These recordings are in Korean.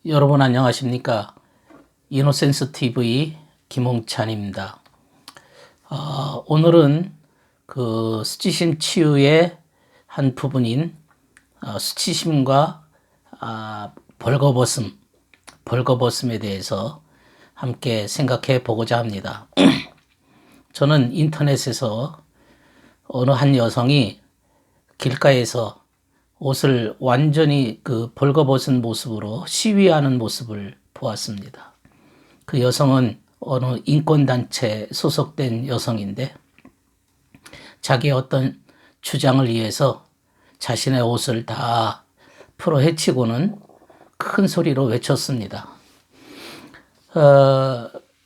여러분 안녕하십니까? 이노센스 TV 김홍찬입니다. 오늘은 그 수치심 치유의 한 부분인 수치심과 벌거벗음에 대해서 함께 생각해 보고자 합니다. 저는 인터넷에서 어느 한 여성이 길가에서 옷을 완전히 벌거벗은 모습으로 시위하는 모습을 보았습니다. 그 여성은 어느 인권단체에 소속된 여성인데 자기의 어떤 주장을 위해서 자신의 옷을 다 풀어 헤치고는 큰 소리로 외쳤습니다.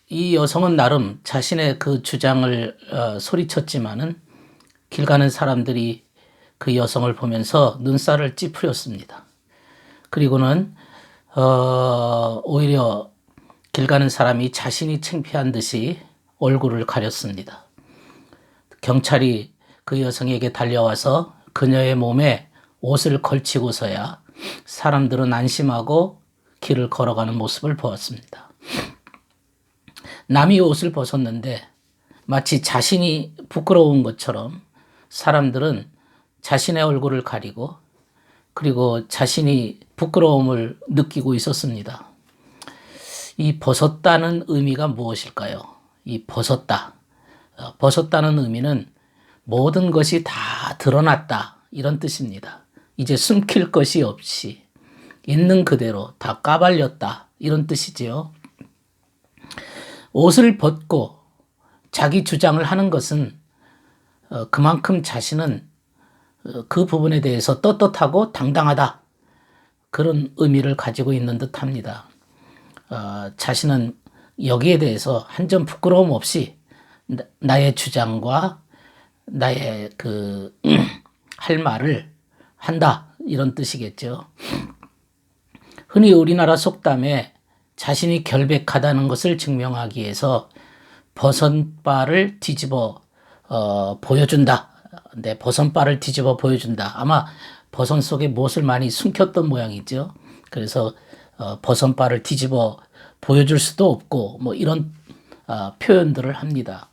이 여성은 나름 자신의 그 주장을 소리쳤지만은 길 가는 사람들이 그 여성을 보면서 눈살을 찌푸렸습니다. 그리고는 오히려 길 가는 사람이 자신이 창피한 듯이 얼굴을 가렸습니다. 경찰이 그 여성에게 달려와서 그녀의 몸에 옷을 걸치고서야 사람들은 안심하고 길을 걸어가는 모습을 보았습니다. 남이 옷을 벗었는데 마치 자신이 부끄러운 것처럼 사람들은 자신의 얼굴을 가리고 그리고 자신이 부끄러움을 느끼고 있었습니다. 이 벗었다는 의미가 무엇일까요? 이 벗었다는 의미는 모든 것이 다 드러났다 이런 뜻입니다. 이제 숨길 것이 없이 있는 그대로 다 까발렸다 이런 뜻이지요. 옷을 벗고 자기 주장을 하는 것은 그만큼 자신은 그 부분에 대해서 떳떳하고 당당하다 그런 의미를 가지고 있는 듯 합니다. 자신은 여기에 대해서 한 점 부끄러움 없이 나의 주장과 나의 할 말을 한다 이런 뜻이겠죠. 흔히 우리나라 속담에 자신이 결백하다는 것을 증명하기 위해서 버선발을 뒤집어 보여준다. 버선발을 뒤집어 보여준다. 아마 버선 속에 무엇을 많이 숨겼던 모양이죠. 그래서 버선발을 뒤집어 보여줄 수도 없고 뭐 이런 표현들을 합니다.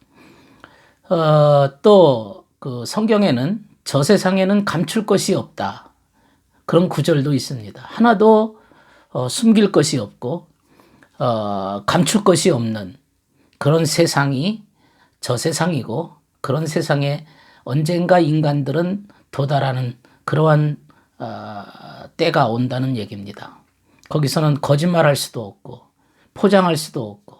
또 그 성경에는 저 세상에는 감출 것이 없다. 그런 구절도 있습니다. 하나도 숨길 것이 없고 감출 것이 없는 그런 세상이 저 세상이고 그런 세상에 언젠가 인간들은 도달하는 그러한 때가 온다는 얘기입니다. 거기서는 거짓말할 수도 없고 포장할 수도 없고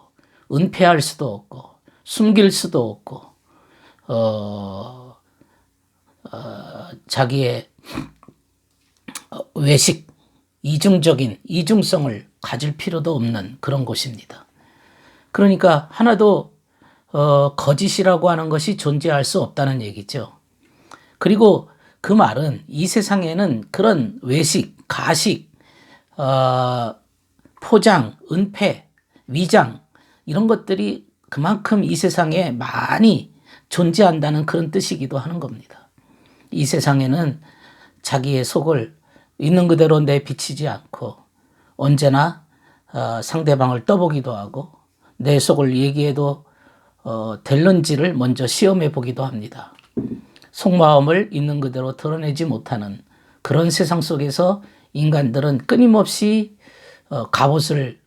은폐할 수도 없고 숨길 수도 없고 자기의 외식 이중적인 이중성을 가질 필요도 없는 그런 곳입니다. 그러니까 하나도 거짓이라고 하는 것이 존재할 수 없다는 얘기죠. 그리고 그 말은 이 세상에는 그런 외식, 가식, 포장, 은폐, 위장 이런 것들이 그만큼 이 세상에 많이 존재한다는 그런 뜻이기도 하는 겁니다. 이 세상에는 자기의 속을 있는 그대로 내비치지 않고 언제나 상대방을 떠보기도 하고 내 속을 얘기해도 될런지를 먼저 시험해 보기도 합니다. 속마음을 있는 그대로 드러내지 못하는 그런 세상 속에서 인간들은 끊임없이 갑옷을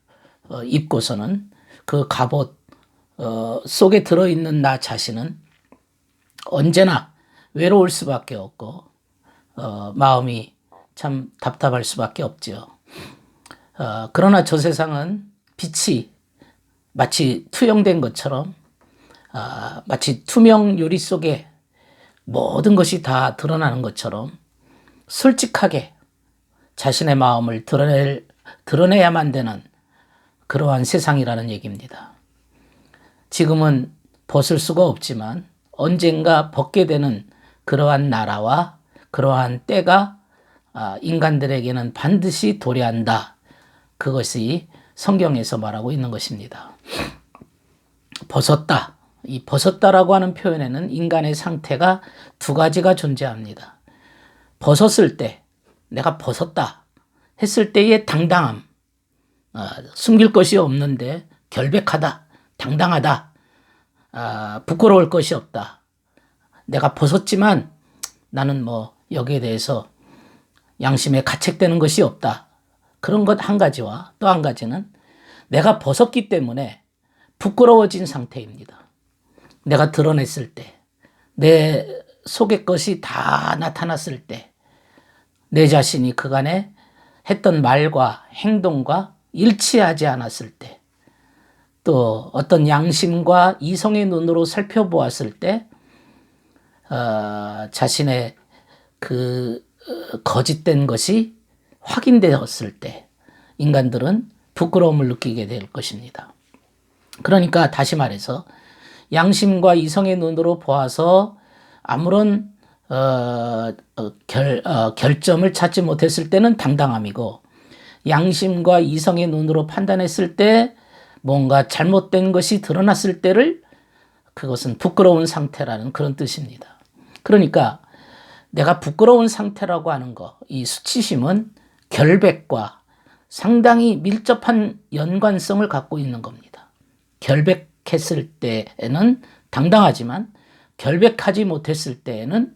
입고서는 그 갑옷 속에 들어있는 나 자신은 언제나 외로울 수밖에 없고 마음이 참 답답할 수밖에 없죠. 그러나 저 세상은 빛이 마치 투영된 것처럼 마치 투명 유리 속에 모든 것이 다 드러나는 것처럼 솔직하게 자신의 마음을 드러내야만 되는 그러한 세상이라는 얘기입니다. 지금은 벗을 수가 없지만 언젠가 벗게 되는 그러한 나라와 그러한 때가 인간들에게는 반드시 도래한다. 그것이 성경에서 말하고 있는 것입니다. 벗었다. 이 벗었다라고 하는 표현에는 인간의 상태가 두 가지가 존재합니다. 벗었을 때, 내가 벗었다 했을 때의 당당함, 숨길 것이 없는데 결백하다, 당당하다, 부끄러울 것이 없다. 내가 벗었지만 나는 뭐 여기에 대해서 양심에 가책되는 것이 없다. 그런 것 한 가지와 또 한 가지는 내가 벗었기 때문에 부끄러워진 상태입니다. 내가 드러냈을 때, 내 속의 것이 다 나타났을 때, 내 자신이 그간에 했던 말과 행동과 일치하지 않았을 때, 또 어떤 양심과 이성의 눈으로 살펴보았을 때, 자신의 그 거짓된 것이 확인되었을 때 인간들은 부끄러움을 느끼게 될 것입니다. 그러니까 다시 말해서 양심과 이성의 눈으로 보아서 아무런 결점을 찾지 못했을 때는 당당함이고, 양심과 이성의 눈으로 판단했을 때 뭔가 잘못된 것이 드러났을 때를 그것은 부끄러운 상태라는 그런 뜻입니다. 그러니까 내가 부끄러운 상태라고 하는 거, 이 수치심은 결백과 상당히 밀접한 연관성을 갖고 있는 겁니다. 결백했을 때에는 당당하지만 결백하지 못했을 때에는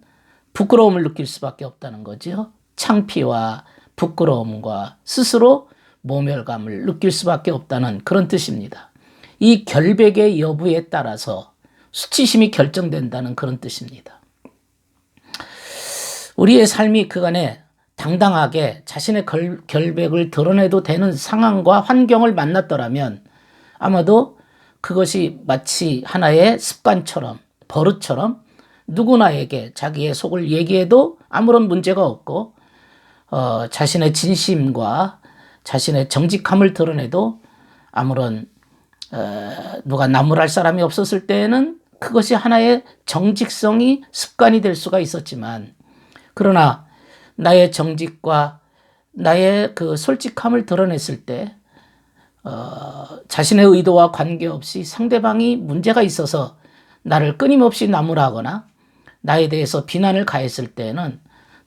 부끄러움을 느낄 수밖에 없다는 거죠. 창피와 부끄러움과 스스로 모멸감을 느낄 수밖에 없다는 그런 뜻입니다. 이 결백의 여부에 따라서 수치심이 결정된다는 그런 뜻입니다. 우리의 삶이 그간에 당당하게 자신의 결백을 드러내도 되는 상황과 환경을 만났더라면 아마도 그것이 마치 하나의 습관처럼, 버릇처럼 누구나에게 자기의 속을 얘기해도 아무런 문제가 없고, 자신의 진심과 자신의 정직함을 드러내도 아무런 누가 나무랄 사람이 없었을 때에는 그것이 하나의 정직성이 습관이 될 수가 있었지만, 그러나 나의 정직과 나의 그 솔직함을 드러냈을 때 자신의 의도와 관계없이 상대방이 문제가 있어서 나를 끊임없이 나무라거나 나에 대해서 비난을 가했을 때는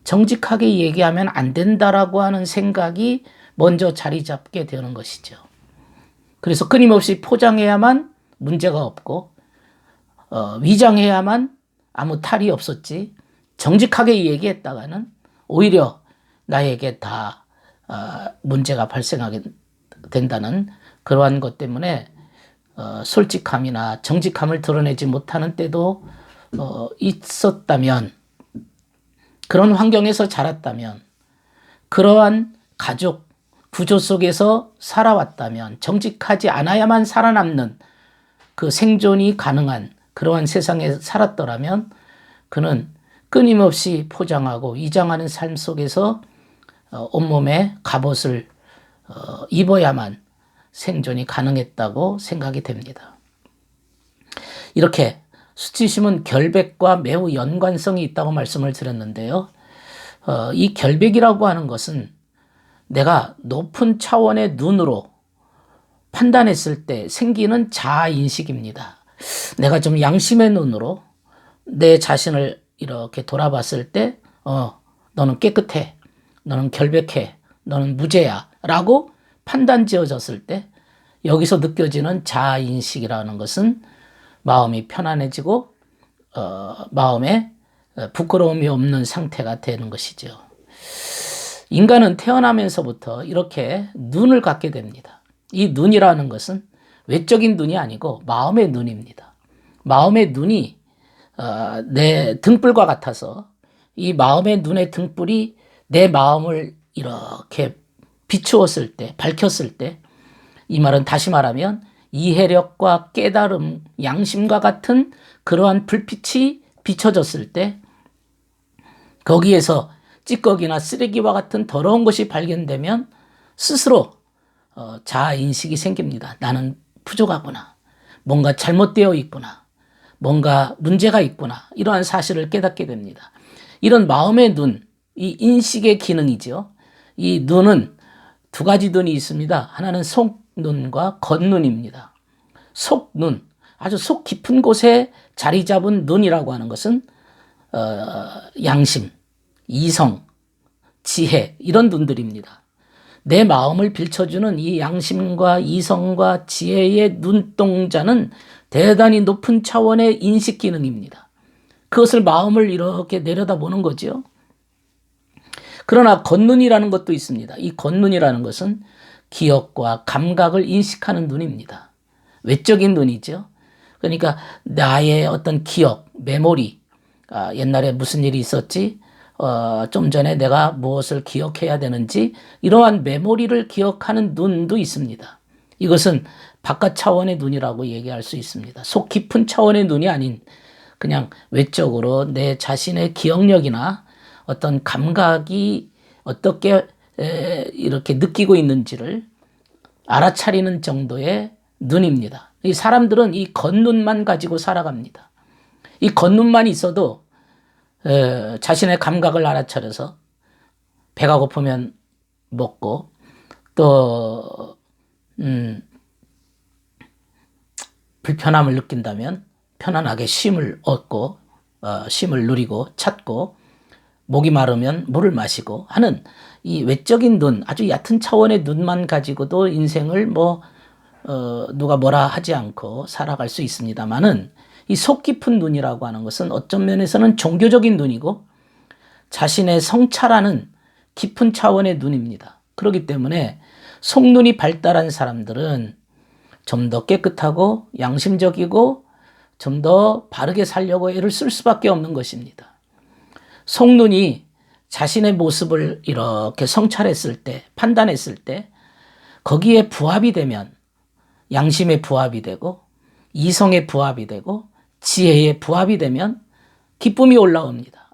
정직하게 얘기하면 안 된다라고 하는 생각이 먼저 자리 잡게 되는 것이죠. 그래서 끊임없이 포장해야만 문제가 없고, 위장해야만 아무 탈이 없었지, 정직하게 얘기했다가는 오히려 나에게 다 문제가 발생하게 된다는 그러한 것 때문에 솔직함이나 정직함을 드러내지 못하는 때도 있었다면, 그런 환경에서 자랐다면, 그러한 가족 구조 속에서 살아왔다면, 정직하지 않아야만 살아남는 그 생존이 가능한 그러한 세상에 살았더라면 그는 끊임없이 포장하고 위장하는 삶 속에서 온몸에 갑옷을 입어야만 생존이 가능했다고 생각이 됩니다. 이렇게 수치심은 결백과 매우 연관성이 있다고 말씀을 드렸는데요. 이 결백이라고 하는 것은 내가 높은 차원의 눈으로 판단했을 때 생기는 자아인식입니다. 내가 좀 양심의 눈으로 내 자신을 이렇게 돌아봤을 때 너는 깨끗해, 너는 결백해, 너는 무죄야 라고 판단 지어졌을 때 여기서 느껴지는 자아인식이라는 것은 마음이 편안해지고 마음에 부끄러움이 없는 상태가 되는 것이죠. 인간은 태어나면서부터 이렇게 눈을 갖게 됩니다. 이 눈이라는 것은 외적인 눈이 아니고 마음의 눈입니다. 마음의 눈이 내 등불과 같아서 이 마음의 눈의 등불이 내 마음을 이렇게 비추었을 때, 밝혔을 때, 이 말은 다시 말하면 이해력과 깨달음, 양심과 같은 그러한 불빛이 비춰졌을 때 거기에서 찌꺼기나 쓰레기와 같은 더러운 것이 발견되면 스스로 자아인식이 생깁니다. 나는 부족하구나. 뭔가 잘못되어 있구나. 뭔가 문제가 있구나. 이러한 사실을 깨닫게 됩니다. 이런 마음의 눈, 이 인식의 기능이죠. 이 눈은 두 가지 눈이 있습니다. 하나는 속눈과 겉눈입니다. 속눈, 아주 속 깊은 곳에 자리 잡은 눈이라고 하는 것은 양심, 이성, 지혜 이런 눈들입니다. 내 마음을 빌쳐주는 이 양심과 이성과 지혜의 눈동자는 대단히 높은 차원의 인식 기능입니다. 그것을 마음을 이렇게 내려다보는 거죠. 그러나 겉눈이라는 것도 있습니다. 이 겉눈이라는 것은 기억과 감각을 인식하는 눈입니다. 외적인 눈이죠. 그러니까 나의 어떤 기억, 메모리, 옛날에 무슨 일이 있었지, 좀 전에 내가 무엇을 기억해야 되는지, 이러한 메모리를 기억하는 눈도 있습니다. 이것은 바깥 차원의 눈이라고 얘기할 수 있습니다. 속 깊은 차원의 눈이 아닌 그냥 외적으로 내 자신의 기억력이나 어떤 감각이 어떻게 이렇게 느끼고 있는지를 알아차리는 정도의 눈입니다. 이 사람들은 이 겉눈만 가지고 살아갑니다. 이 겉눈만 있어도 자신의 감각을 알아차려서 배가 고프면 먹고 또 불편함을 느낀다면 편안하게 쉼을 얻고 쉼을 누리고 찾고 목이 마르면 물을 마시고 하는 이 외적인 눈, 아주 얕은 차원의 눈만 가지고도 인생을 누가 뭐라 하지 않고 살아갈 수 있습니다만은 이 속 깊은 눈이라고 하는 것은 어떤 면에서는 종교적인 눈이고 자신의 성찰하는 깊은 차원의 눈입니다. 그렇기 때문에 속눈이 발달한 사람들은 좀 더 깨끗하고 양심적이고 좀 더 바르게 살려고 애를 쓸 수밖에 없는 것입니다. 속눈이 자신의 모습을 이렇게 성찰했을 때, 판단했을 때 거기에 부합이 되면 양심의 부합이 되고 이성의 부합이 되고 지혜의 부합이 되면 기쁨이 올라옵니다.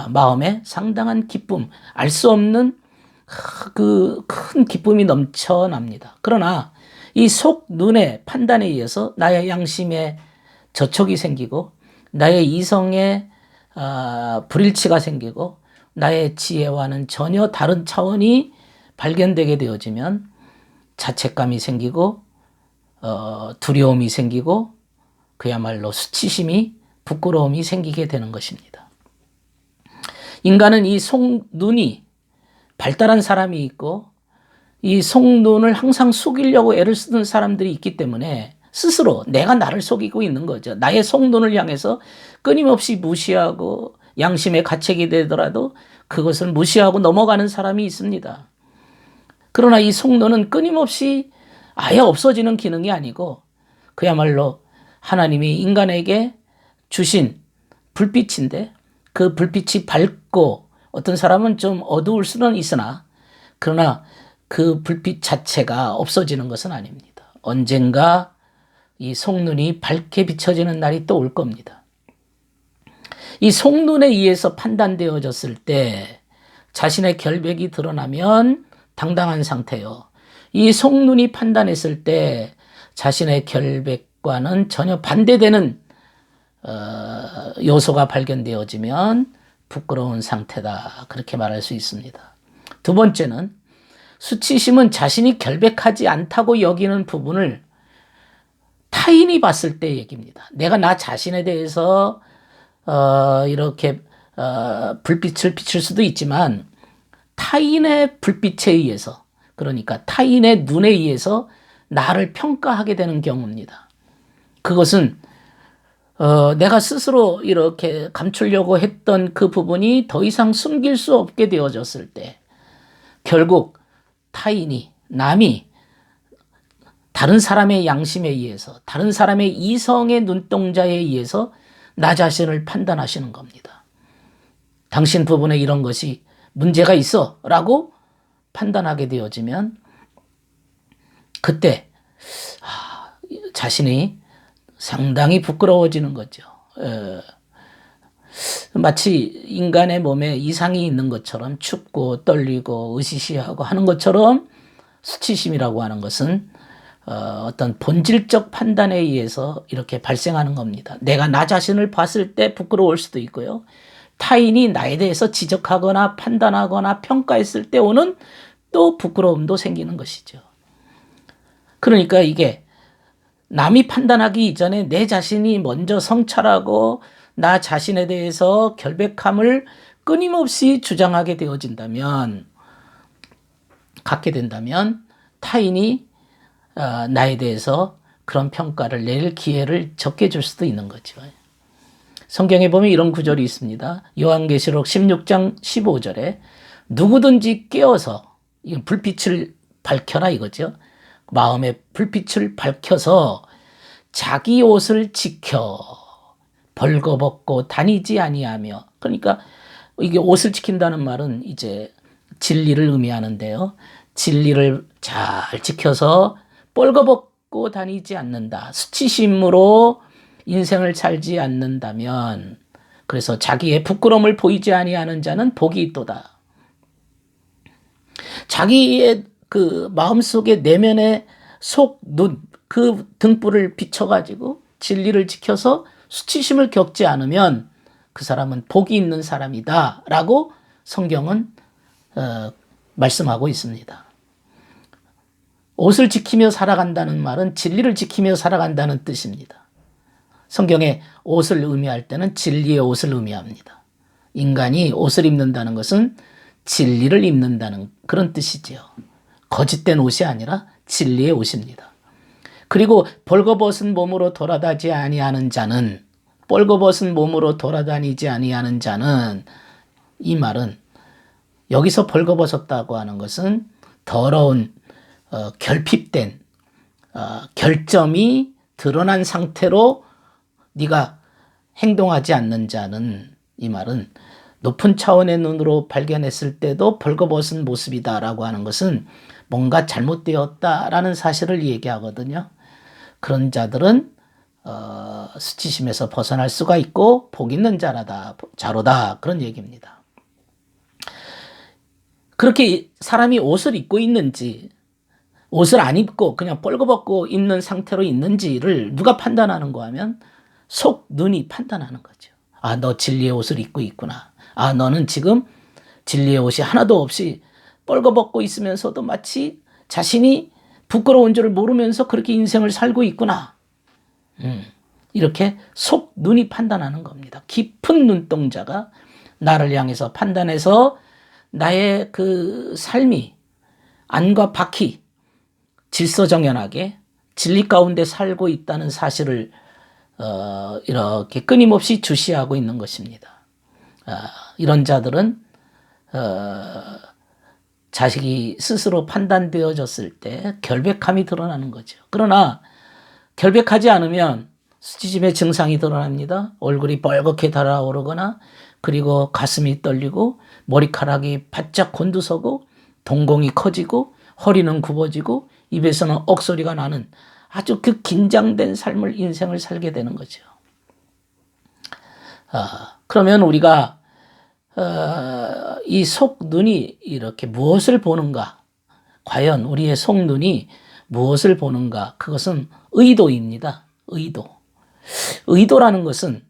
마음에 상당한 기쁨, 알 수 없는 그 큰 기쁨이 넘쳐납니다. 그러나 이 속눈의 판단에 의해서 나의 양심에 저촉이 생기고 나의 이성에 불일치가 생기고 나의 지혜와는 전혀 다른 차원이 발견되게 되어지면 자책감이 생기고 두려움이 생기고 그야말로 수치심이 부끄러움이 생기게 되는 것입니다. 인간은 이 속눈이 발달한 사람이 있고 이 속눈을 항상 속이려고 애를 쓰는 사람들이 있기 때문에 스스로 내가 나를 속이고 있는 거죠. 나의 속눈을 향해서 끊임없이 무시하고 양심의 가책이 되더라도 그것을 무시하고 넘어가는 사람이 있습니다. 그러나 이 속눈은 끊임없이 아예 없어지는 기능이 아니고 그야말로 하나님이 인간에게 주신 불빛인데 그 불빛이 밝고 어떤 사람은 좀 어두울 수는 있으나 그러나 그 불빛 자체가 없어지는 것은 아닙니다. 언젠가 이 속눈이 밝게 비춰지는 날이 또 올 겁니다. 이 속눈에 의해서 판단되어졌을 때 자신의 결백이 드러나면 당당한 상태요. 이 속눈이 판단했을 때 자신의 결백과는 전혀 반대되는 요소가 발견되어지면 부끄러운 상태다. 그렇게 말할 수 있습니다. 두 번째는 수치심은 자신이 결백하지 않다고 여기는 부분을 타인이 봤을 때 얘기입니다. 내가 나 자신에 대해서 이렇게 불빛을 비칠 수도 있지만 타인의 불빛에 의해서 그러니까 타인의 눈에 의해서 나를 평가하게 되는 경우입니다. 그것은 내가 스스로 이렇게 감추려고 했던 그 부분이 더 이상 숨길 수 없게 되어졌을 때 결국 타인이 남이 다른 사람의 양심에 의해서 다른 사람의 이성의 눈동자에 의해서 나 자신을 판단하시는 겁니다. 당신 부분에 이런 것이 문제가 있어 라고 판단하게 되어지면 그때 자신이 상당히 부끄러워지는 거죠. 마치 인간의 몸에 이상이 있는 것처럼 춥고 떨리고 으시시하고 하는 것처럼 수치심이라고 하는 것은 어떤 본질적 판단에 의해서 이렇게 발생하는 겁니다. 내가 나 자신을 봤을 때 부끄러울 수도 있고요. 타인이 나에 대해서 지적하거나 판단하거나 평가했을 때 오는 또 부끄러움도 생기는 것이죠. 그러니까 이게 남이 판단하기 이전에 내 자신이 먼저 성찰하고 나 자신에 대해서 결백함을 끊임없이 주장하게 되어진다면 갖게 된다면 타인이 나에 대해서 그런 평가를 낼 기회를 적게 줄 수도 있는 거죠. 성경에 보면 이런 구절이 있습니다. 요한계시록 16장 15절에 누구든지 깨어서, 이건 불빛을 밝혀라 이거죠. 마음의 불빛을 밝혀서 자기 옷을 지켜 벌거벗고 다니지 아니하며, 그러니까 이게 옷을 지킨다는 말은 이제 진리를 의미하는데요. 진리를 잘 지켜서 벌거벗고 다니지 않는다. 수치심으로 인생을 살지 않는다면, 그래서 자기의 부끄러움을 보이지 아니하는 자는 복이 있도다. 자기의 그 마음속에 내면의 속, 눈, 그 등불을 비춰가지고 진리를 지켜서 수치심을 겪지 않으면 그 사람은 복이 있는 사람이다 라고 성경은 말씀하고 있습니다. 옷을 지키며 살아간다는 말은 진리를 지키며 살아간다는 뜻입니다. 성경에 옷을 의미할 때는 진리의 옷을 의미합니다. 인간이 옷을 입는다는 것은 진리를 입는다는 그런 뜻이지요. 거짓된 옷이 아니라 진리의 옷입니다. 그리고 벌거벗은 몸으로 돌아다니지 아니하는 자는, 벌거벗은 몸으로 돌아다니지 아니하는 자는, 이 말은 여기서 벌거벗었다고 하는 것은 더러운 결핍된 결점이 드러난 상태로 네가 행동하지 않는 자는, 이 말은 높은 차원의 눈으로 발견했을 때도 벌거벗은 모습이다라고 하는 것은 뭔가 잘못되었다라는 사실을 얘기하거든요. 그런 자들은 수치심에서 벗어날 수가 있고 복 있는 자로다 그런 얘기입니다. 그렇게 사람이 옷을 입고 있는지 옷을 안 입고 그냥 벌거벗고 있는 상태로 있는지를 누가 판단하는가 하면 속, 눈이 판단하는 거죠. 아, 너 진리의 옷을 입고 있구나. 아, 너는 지금 진리의 옷이 하나도 없이 벌거벗고 있으면서도 마치 자신이 부끄러운 줄을 모르면서 그렇게 인생을 살고 있구나. 이렇게 속, 눈이 판단하는 겁니다. 깊은 눈동자가 나를 향해서 판단해서 나의 그 삶이 안과 밖이 질서정연하게 진리 가운데 살고 있다는 사실을 이렇게 끊임없이 주시하고 있는 것입니다. 이런 자들은 자식이 스스로 판단되어졌을 때 결백함이 드러나는 거죠. 그러나 결백하지 않으면 수치심의 증상이 드러납니다. 얼굴이 빨갛게 달아오르거나, 그리고 가슴이 떨리고 머리카락이 바짝 곤두서고 동공이 커지고 허리는 굽어지고 입에서는 억소리가 나는 아주 그 긴장된 삶을, 인생을 살게 되는 거죠. 그러면 우리가 이 속눈이 이렇게 무엇을 보는가? 과연 우리의 속눈이 무엇을 보는가? 그것은 의도입니다. 의도라는 것은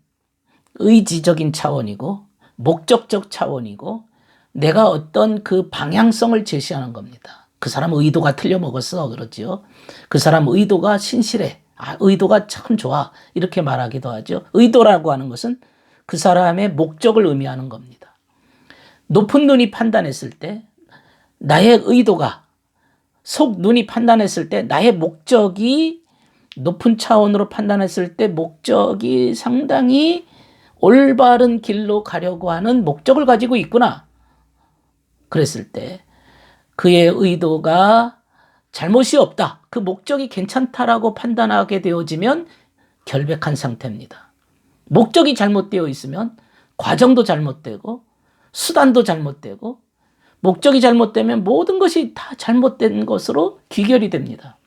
의지적인 차원이고 목적적 차원이고 내가 어떤 그 방향성을 제시하는 겁니다. 그 사람 의도가 틀려먹었어 그러죠. 그 사람 의도가 신실해. 의도가 참 좋아. 이렇게 말하기도 하죠. 의도라고 하는 것은 그 사람의 목적을 의미하는 겁니다. 높은 눈이 판단했을 때 나의 의도가, 속 눈이 판단했을 때 나의 목적이, 높은 차원으로 판단했을 때 목적이 상당히 올바른 길로 가려고 하는 목적을 가지고 있구나. 그랬을 때 그의 의도가 잘못이 없다. 그 목적이 괜찮다라고 판단하게 되어지면 결백한 상태입니다. 목적이 잘못되어 있으면 과정도 잘못되고 수단도 잘못되고, 목적이 잘못되면 모든 것이 다 잘못된 것으로 귀결이 됩니다.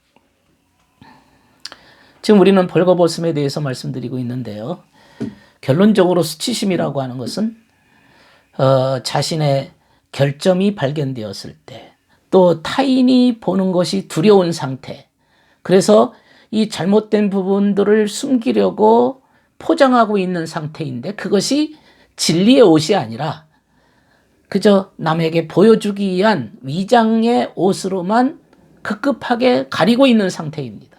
지금 우리는 벌거벗음에 대해서 말씀드리고 있는데요. 결론적으로 수치심이라고 하는 것은 자신의 결점이 발견되었을 때, 또 타인이 보는 것이 두려운 상태, 그래서 이 잘못된 부분들을 숨기려고 포장하고 있는 상태인데, 그것이 진리의 옷이 아니라 그저 남에게 보여주기 위한 위장의 옷으로만 급급하게 가리고 있는 상태입니다.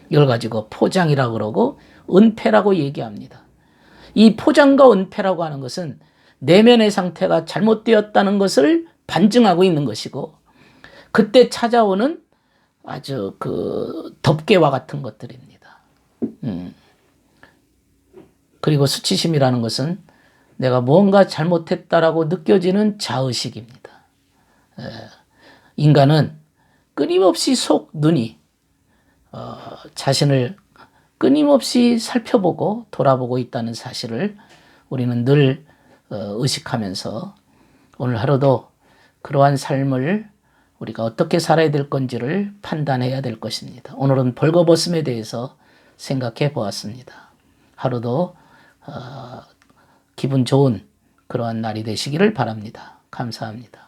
이걸 가지고 포장이라고 그러고 은폐라고 얘기합니다. 이 포장과 은폐라고 하는 것은 내면의 상태가 잘못되었다는 것을 반증하고 있는 것이고, 그때 찾아오는 아주 그 덮개와 같은 것들입니다. 그리고 수치심이라는 것은 내가 무언가 잘못했다라고 느껴지는 자의식입니다. 인간은 끊임없이 눈이 자신을 끊임없이 살펴보고 돌아보고 있다는 사실을 우리는 늘 의식하면서 오늘 하루도 그러한 삶을 우리가 어떻게 살아야 될 건지를 판단해야 될 것입니다. 오늘은 벌거벗음에 대해서 생각해 보았습니다. 하루도 기분 좋은 그러한 날이 되시기를 바랍니다. 감사합니다.